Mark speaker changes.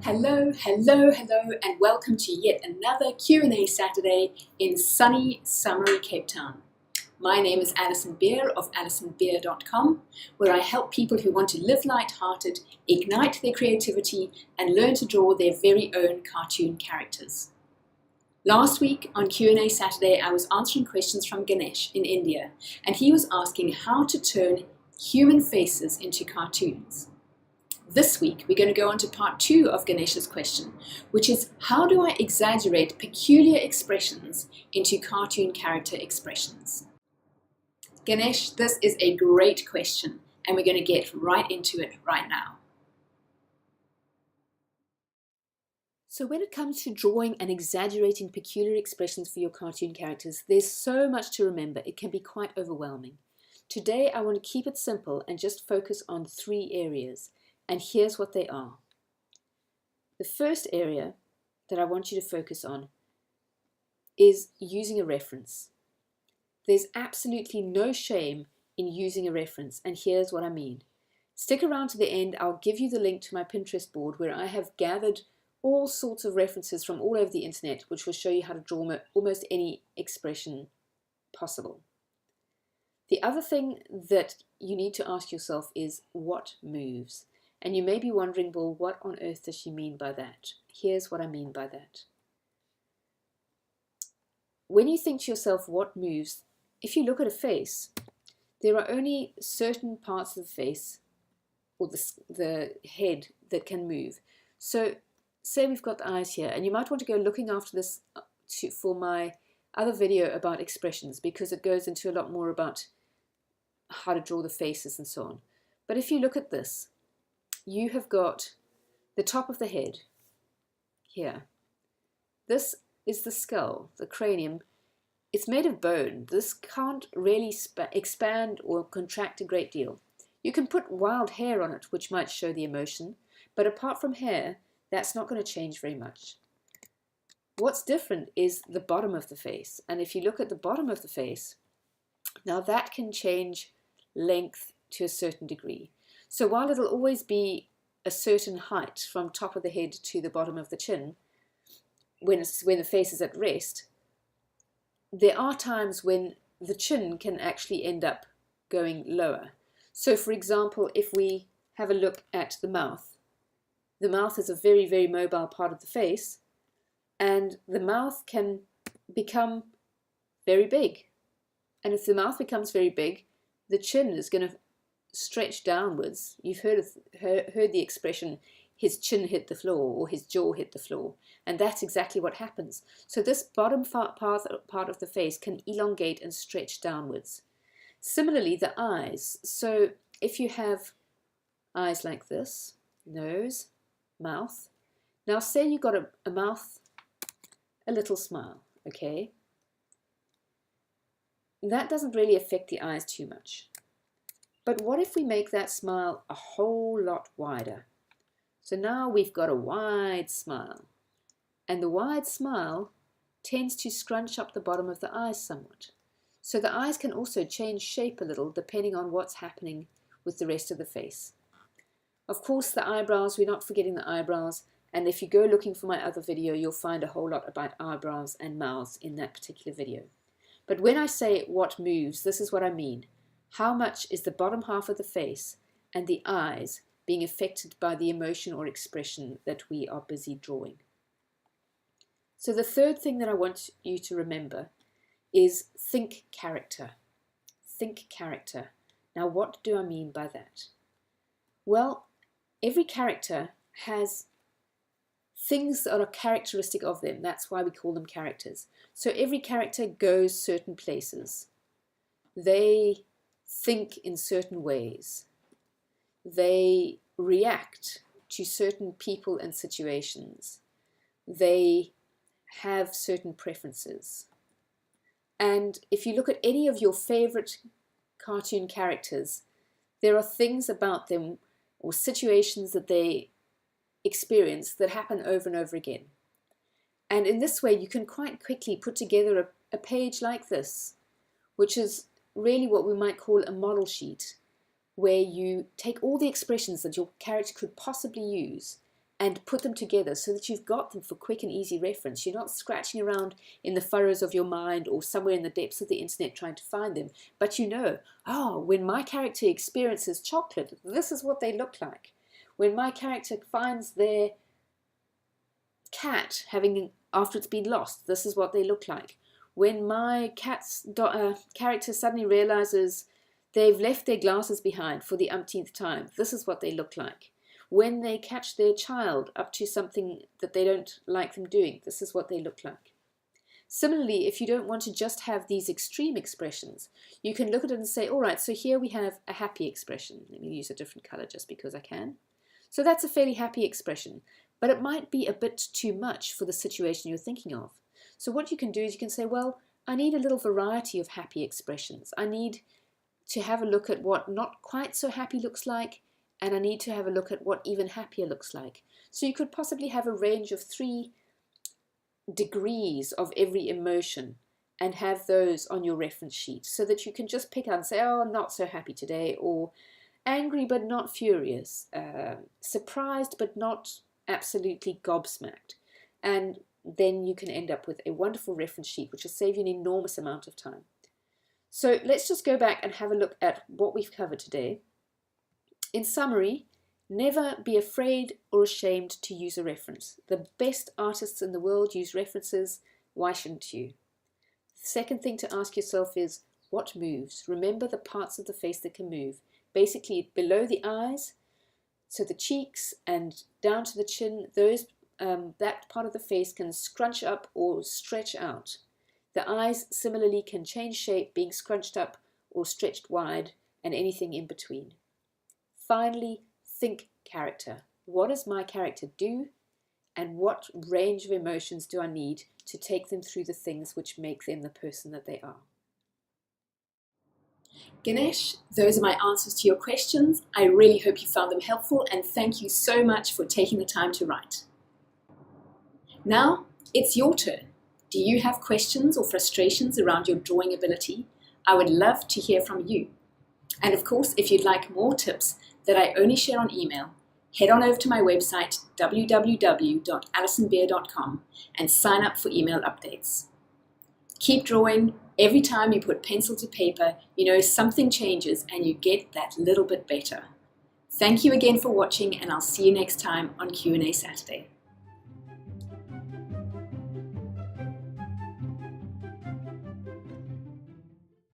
Speaker 1: Hello, hello, hello, and welcome to yet another Q&A Saturday in sunny, summery Cape Town. My name is Alison Beer of AlisonBeer.com, where I help people who want to live light-hearted, ignite their creativity, and learn to draw their very own cartoon characters. Last week on Q&A Saturday, I was answering questions from Ganesh in India, and he was asking how to turn human faces into cartoons. This week, we're going to go on to part 2 of Ganesh's question, which is how do I exaggerate peculiar expressions into cartoon character expressions? Ganesh, this is a great question, and we're going to get right into it right now. So when it comes to drawing and exaggerating peculiar expressions for your cartoon characters, there's so much to remember, it can be quite overwhelming. Today, I want to keep it simple and just focus on 3 areas. And here's what they are. The first area that I want you to focus on is using a reference. There's absolutely no shame in using a reference, and here's what I mean. Stick around to the end. I'll give you the link to my Pinterest board where I have gathered all sorts of references from all over the internet, which will show you how to draw almost any expression possible. The other thing that you need to ask yourself is what moves? And you may be wondering, well, what on earth does she mean by that? Here's what I mean by that. When you think to yourself, what moves? If you look at a face, there are only certain parts of the face or the head that can move. So say we've got the eyes here, and you might want to go looking after this for my other video about expressions, because it goes into a lot more about how to draw the faces and so on. But if you look at this, you have got the top of the head here. This is the skull, the cranium. It's made of bone. This can't really expand or contract a great deal. You can put wild hair on it, which might show the emotion, but apart from hair, that's not going to change very much. What's different is the bottom of the face. And if you look at the bottom of the face, now that can change length to a certain degree. So while it'll always be a certain height from top of the head to the bottom of the chin, when the face is at rest, there are times when the chin can actually end up going lower. So for example, if we have a look at the mouth is a very, very mobile part of the face, and the mouth can become very big. And if the mouth becomes very big, the chin is going to stretch downwards. You've heard the expression, his chin hit the floor or his jaw hit the floor, and that's exactly what happens. So this bottom part of the face can elongate and stretch downwards. Similarly, the eyes. So if you have eyes like this, nose, mouth. Now say you got a mouth, a little smile, okay? That doesn't really affect the eyes too much. But what if we make that smile a whole lot wider? So now we've got a wide smile. And the wide smile tends to scrunch up the bottom of the eyes somewhat. So the eyes can also change shape a little depending on what's happening with the rest of the face. Of course, the eyebrows, we're not forgetting the eyebrows. And if you go looking for my other video, you'll find a whole lot about eyebrows and mouths in that particular video. But when I say what moves, this is what I mean. How much is the bottom half of the face and the eyes being affected by the emotion or expression that we are busy drawing? So the third thing that I want you to remember is think character. Think character. Now, what do I mean by that? Well, every character has things that are characteristic of them. That's why we call them characters. So every character goes certain places. They think in certain ways. They react to certain people and situations. They have certain preferences. And if you look at any of your favorite cartoon characters, there are things about them or situations that they experience that happen over and over again. And in this way, you can quite quickly put together a page like this, which is really what we might call a model sheet, where you take all the expressions that your character could possibly use and put them together so that you've got them for quick and easy reference. You're not scratching around in the furrows of your mind or somewhere in the depths of the internet trying to find them. But you know, oh, when my character experiences chocolate, this is what they look like. When my character finds their cat after it's been lost, this is what they look like. When my cat's character suddenly realizes they've left their glasses behind for the umpteenth time, this is what they look like. When they catch their child up to something that they don't like them doing, this is what they look like. Similarly, if you don't want to just have these extreme expressions, you can look at it and say, all right, so here we have a happy expression. Let me use a different color just because I can. So that's a fairly happy expression, but it might be a bit too much for the situation you're thinking of. So what you can do is you can say, well, I need a little variety of happy expressions. I need to have a look at what not quite so happy looks like, and I need to have a look at what even happier looks like. So you could possibly have a range of 3 degrees of every emotion and have those on your reference sheet so that you can just pick out and say, oh, not so happy today, or angry but not furious, surprised but not absolutely gobsmacked. And then you can end up with a wonderful reference sheet which will save you an enormous amount of time. So let's just go back and have a look at what we've covered today. In summary, never be afraid or ashamed to use a reference. The best artists in the world use references. Why shouldn't you? The second thing to ask yourself is, what moves? Remember the parts of the face that can move. Basically, below the eyes, so the cheeks and down to the chin, that part of the face can scrunch up or stretch out. The eyes similarly can change shape, being scrunched up or stretched wide, and anything in between. Finally, think character. What does my character do? And what range of emotions do I need to take them through the things which make them the person that they are?
Speaker 2: Ganesh, those are my answers to your questions. I really hope you found them helpful, and thank you so much for taking the time to write. Now, it's your turn. Do you have questions or frustrations around your drawing ability? I would love to hear from you. And of course, if you'd like more tips that I only share on email, head on over to my website, www.alisonbeer.com, and sign up for email updates. Keep drawing. Every time you put pencil to paper, you know something changes and you get that little bit better. Thank you again for watching, and I'll see you next time on Q&A Saturday.